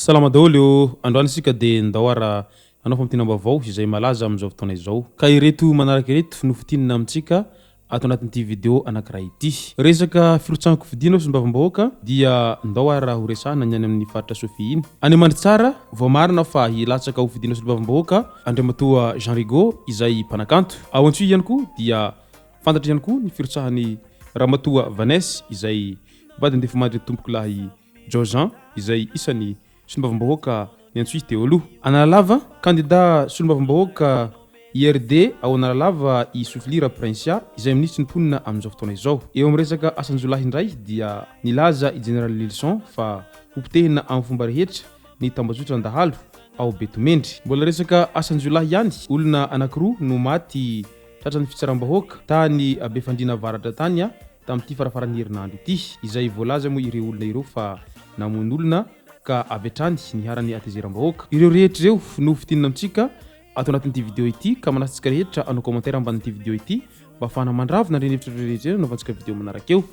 Salama daholo androany isika dia ndahora anao fampitinam-baovao izay malaza amin'izao fotoana izao. Ka ireto manaraka ireto nofitinina amintsika ato anatin'ity vidéo anankiray ity. Resaka firotsanako vidina sy mbavam-bahoaka dia ndahora ho resahana ny any amin'ny faritra Sofia iny. Any mandry tsara vao marina fa hilatsaka ho vidina sy mbavam-bahoaka Andriamatoa Jean Rigaud izay mpanakanto. Ao Antsohihy ihany koa dia fantatra ihany koa ny firotsahany Ramatoa Vanessa izay vady andefamandry tompoko lahy Jean izay isany solombavambahoaka ny Antsohihy teo aloha. Analalava candidat solombavambahoaka IRD ao Analalava i Sofilira Prinsia izay ministry ny mponina amin'izao fotoana izao. Eo amin'ny resaka asanjolahy indray dia nilaza i General Lilson fa hopotehina amin'ny fomba rehetra ny tambazotra andahalo ao Betomendry. Mbola resaka asanjolahy ihany, olona anankiroa no maty tratran'ny fitsaram-bahoaka tany Befandriana Avaratra tany tamin'ity farafaran'ny herinandro ity, izay voalaza moa ireo olona ireo fa namono olona ka avetrany niharany atezeram-bahoaka. Ireo rehetra ireo no fitinina amintsika ato anatin'ity vidéo ity, ka manasitsika rehetra anao commentaire ambanin'ity vidéo ity mba afahana mandravona ireny hevitra rehetra novantsika vidéo manaraka eo.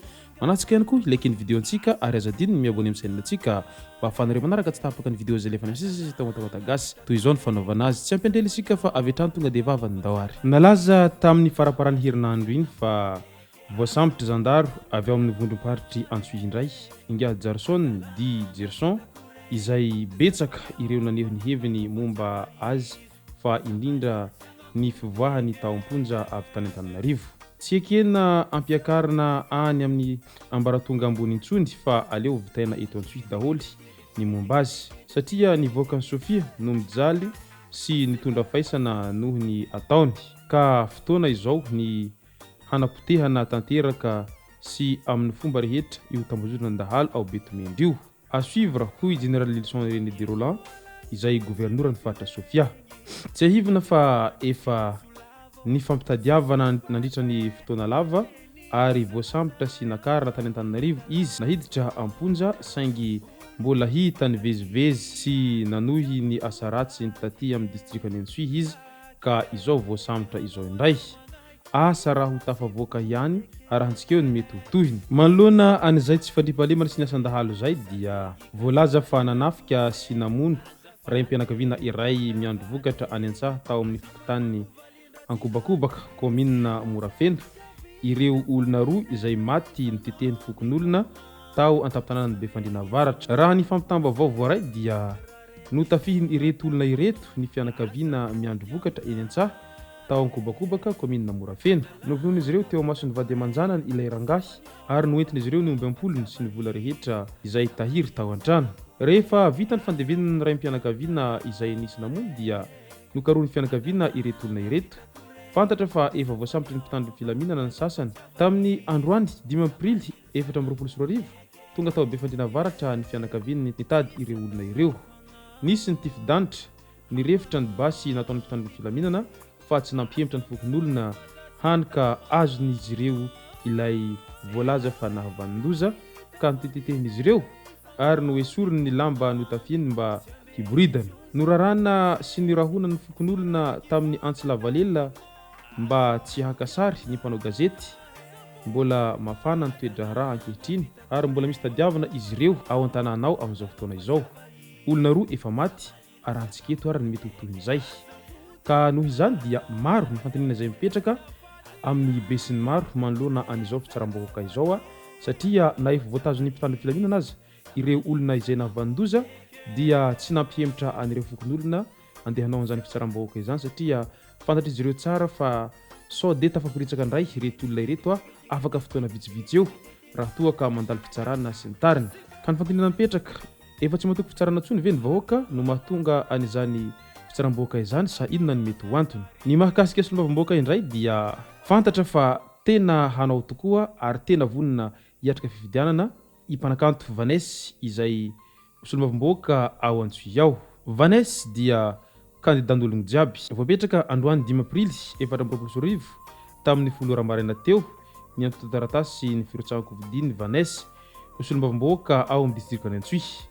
Manasitsika ihany koa ilaiky ny vidéo antsika ary azadino ny miabone amin'ny chaîne antsika mba afahanareo manaraka tsy tapaka ny vidéo izay lefa nisy tamatagazy toy izao ny fanaovana azy. Tsy ampendrely isika fa avetrany tonga dia vavany ndahary. Nalaza tamin'ny faraparan'ny herinandro iny fa voasambotra zandaro avy ao amin'ny vondrom-paritry Antsohihy indray Ingia Jarson di Gerson izay betsaka ireo naneho ny heviny momba azy fa indrindra ny fivoahany taom-ponja avy tany Antananarivo. Tsy ekena ampiakarina any amin'ny ambaratonga ambony intsony fa aleo vitaina eto Antsohihy daholy ny momba azy satria nivoaka ny Sofia no mijaly sy nitondra faisana noho ny ataony ka fotoana izao ny hanapotehana tanteraka sy amin'ny fomba rehetra io tambazotana andahalo ao Betomendry io. À suivre hoy General Lilson René de Roland izay gouverneur ny faritra Sofia. Tsy ahivina fa efa ny fampitadiavana nandritra ny fotoana lava ary voasambotra sy nakarina tany Antananarivo izy nahiditra amponja saingy mbola hitany vezivezy sy nanohy ny asa ratsy ny taty amin'ny distrikany Antsohihy izy ka izao voasambotra izao indray. Asa raha ho tafavoaka ihany arahantsika eo ny mety hotohiny. Manoloana an'izay tsy fandrimpahalemana sy ny asandahalo zay dia voalaza fa nanafika sy namono raim-pianakaviana iray miandro vokatra any Antsaha tao amin'ny fokontany Ankobakobaka komina Morafeno ireo olona roa izay maty nitetehiny fokon'olona tao an-tampon-tanànan'ny Befandriana Avaratra. Raha ny fampitamba vaovao ray dia notafihiny ireto olona ireto ny fianakaviana miandro vokatra eny Antsaha tao Ankobakobaka komina Morafeno. Novonoiny ireo teo mason'ny vady aman-janany ilay rangahy ary noentin'izy ireo ny omby ampolony sy ny vola rehetra izay tahiry tao an-trano. Rehefa vita ny fandeveniny raim-pianakaviana izay nisy namono dia nokaroan'ny fianakaviana ireto olona ireto. Fantatra fa efa voasambotra ny mpitandro filaminana ny sasany tamin'ny androany 5 aprily 2024 tonga tao Befandriana Avaratra ny fianakaviany nitady ireo olona ireo. Nisy ny tifidanitra nirefitra ny basy nataon'ny mpitandro filaminana fa tsy nampihemitra ny fokon'olona hany ka azon'izy ireo ilay voalaza fa nahavanin-doza ka nitetetehin'izy ireo ary noesoriny ny lamba notafiny mba hiboridana. Norarana sy nirahona ny fokon'olona tamin'ny antsy lavalela mba tsy hakasary ny mpanao gazety mbola mafana ny toedra raha ankehitriny ary mbola misy tadiavana izy ireo ao an-tanànao amin'izao fotoana izao. Olona roa efa maty arahantsiketo ary ny mety hotohin'izay. Ka noho izany dia maro ny fantanina izay mipetraka amin'ny besin'ny maro manoloana an'izao fitsaram-bahoaka izao satria na efa voatazon'ny mpitandro filaminana aza ireo olona izay nahavanin-doza dia tsy nampihemitra an'ireo fokon'olona andehanao an'izany fitsaram-bahoaka izany satria fantatra izy ireo tsara fa sao de tafaporitsaka indray ireto olona ireto afaka fotoana vitsivitsy eo raha toa ka mandalo fitsarana sy ny tariny. Ka ny fantanina mipetraka efa tsy matoko fitsarana intsony ve ny vahoaka no mahatonga an'izany fitsaram-bahoaka izany sa inona ny mety ho antony. Ny mahakasika solombavambahoaka indray dia fantatra fa tena hanao tokoa ary tena vonona hiatrika fifidianana i mpanakanto Vanessa izay solombavambahoaka ao Antsohihy ao. Vanessa dia kandidan'olona jiaby. Voapetraka androany 5 aprily 2024 tamin'ny 10 ora-maraina teo ny antota taratasy ny firotsahako vidiny Vanessa solombavambahoaka ao amin'ny distrikany Antsohihy.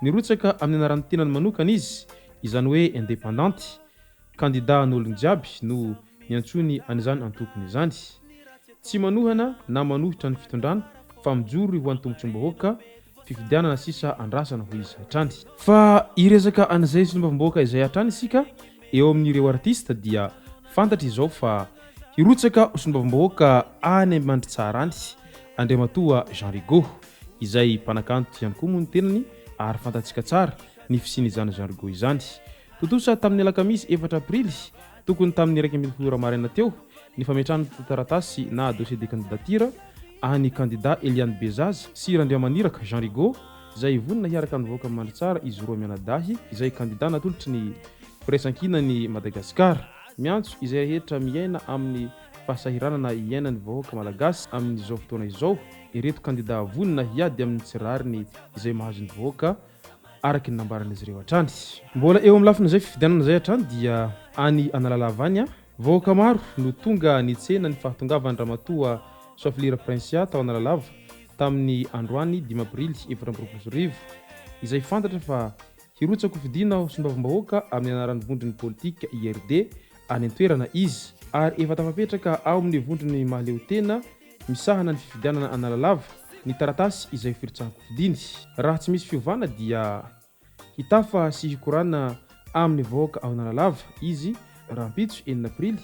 Nirotsaka amin'ny anaran'ny tenany manokana izy izany hoe indépendante candidat n'olona jiaby no niantsony an'izany antokony izany. Tsy manohana na manohitra ny fitondrana fa mijoro ho an'ny tombotsom-bahoaka fifidianana sisa andrasana ho izy hatrany. Fa iresaka an'izay sy nombam-bahoaka izay hatrany isika eo amin'ireo artista dia fantatra izao fa hirotsaka sy nombam-bahoaka any Mandritsarany Andriamatoa Jean Rigaud izay mpanakanto ihany koa moa ny tenany ary fantatsika tsara ny fisiany izany Jean Rigaud izany. Totosa tamin'ny alakamisy 4 aprily tokony tamin'ny 1 maraina teo ny fametrahana taratasy na dossier de candidature any candidat Eliane Bezaz sy Randriamaniraka Jean Rigaud izay vonina hiaraka nivoaka Mandritsara izy roa mianadahy izay candidat natolotry ny firaisan-kinany Madagasikara miantso izay rehetra miaina amin'ny fahasahiranana iainany vahoaka malagasy amin'izao fotoana izao. Ireto candidat vonina hiady amin'ny tsirariny izay mahazo ny vahoaka araky ny nambarana izy ireo hatrany. Mbola eo amin'ny lafiny izay fifidianana izay hatrany dia any Analalava vahoaka maro no tonga nitsena ny fahatongavany Ramatoa Soifilira Prinsia tao Analalava tamin'ny androany 5 aprily 2020 izay fantatra fa hirotsaka fidiana sy nombam-bahoaka amin'ny anaran'ny vondrony politika IRD any an-toerana izy ary efa tafapetraka ao amin'ny vondrony mahaleo tena misahana ny fifidianana Analalava ny taratasy izay firotsahako fidiny. Raha tsy misy fiovana dia hitafa sy hikorana amin'ny vahoaka ao Analalava izy rahampitso 9 aprily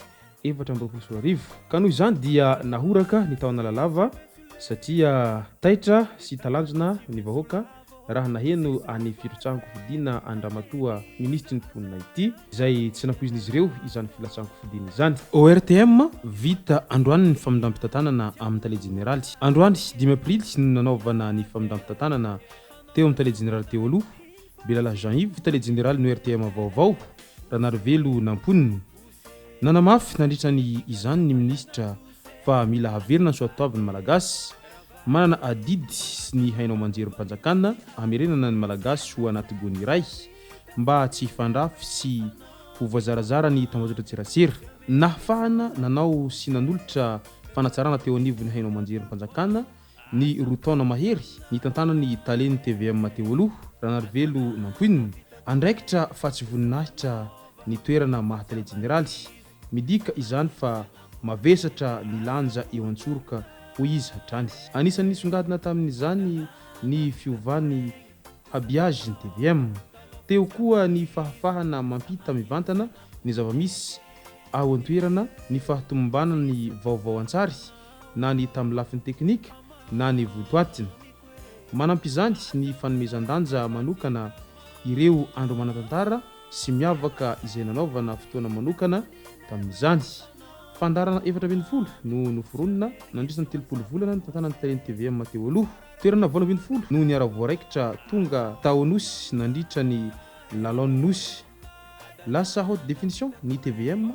2020. Ka noho izany dia nahoraka ny tao Analalava satria taitra sy talanjona ny vahoaka raha naheno any firotsahako fidina Andramatoa ministry ny mponina ity izay tsy nampoizin'izy ireo izany filatsahako fidina izany. ORTM vita androany ny famindram-pitantanana amin'ny tale generaly. Androany 5 aprily no nanaovana ny famindram-pitantanana teo amin'ny tale generaly teo aloha. Belala Jean-Yves tale generaly ny ORTM vaovao Ranarivelo namponiny. Nanamafy nandritrany izany ny ministra fa mila haverina ny soatoaviny malagasy manana adidy sy ny hainao manjery mpanjakana hamerenana ny malagasy ho anaty gony iray mba tsy hifandrafy sy ho voazarazara ny tambazotra tserasera. Nahafahana nanao sy nanolotra fanatsarana teo anivony hainao manjery mpanjakana ny roa taona mahery ny tantanany taleny TVM teo aloha Ranarivelo namponiny. Andraikitra fa tsy voninahitra ny toerana mahatale generaly midika izany fa mavesatra ny lanja eo antsoroka ho izy hatrany. Anisan'ny nisongadina tamin'izany ny fiovany habiazy ny TVM. Teo koa ny fahafahana mampita mivantana ny zavamisy ao an-toerana ny fahatombombana ny vaovao an-tsary na ny tamin'ny lafiny teknika na ny votoatiny. Manampy izany ny fanomezan-danja manokana ireo andro manatantara sy miavaka izay nanaovana fotoana manokana tamin'izany. Fandarana 420 no noforonina nandrisany 30 volana ny tantanany taleny TVM teo aloha. Toerana 20 no niara voaraikitra tonga taonosy nandritra ny lalonnosy. Lasa haute définition ny TVM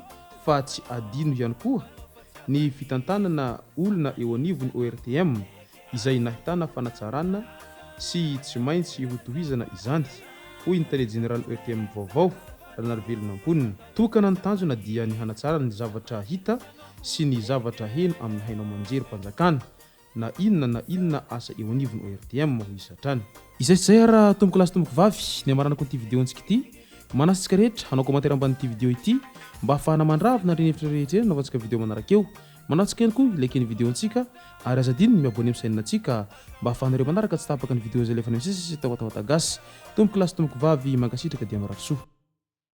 fa tsy adino ihany koa ny fitantanana olona eo anivony ORTM izay nahitana fanatsarana sy tsy maintsy hotohizana izany hoy ny tale general ORTM vaovao Ranarivelo namponiny. Tokana ny tanjona dia ny hanatsara ny zavatra hita sy ny zavatra heno amin'ny hainao manjery mpanjakana na inona asa eo anivony ORTM ho izy hatrany. Izay tsy zay ara tomboko lasy tomboko vavy ny amarana koa ity video antsika ity manasitsika rehetra hanao commentaire ambanin'ity video ity mba ahafahana mandravina reny hevitra rehetra naovantsika video manaraka eo. Manatsika ihany koa like ny video antsika ary azadiny miabone amin'ny chaîne antsika mba ahafahanareo manaraka tsy tapaka ny video zay lefa ny misisy tao atagasy. Tomboko lasy tomboko vavy mankasitraka dia marary soa.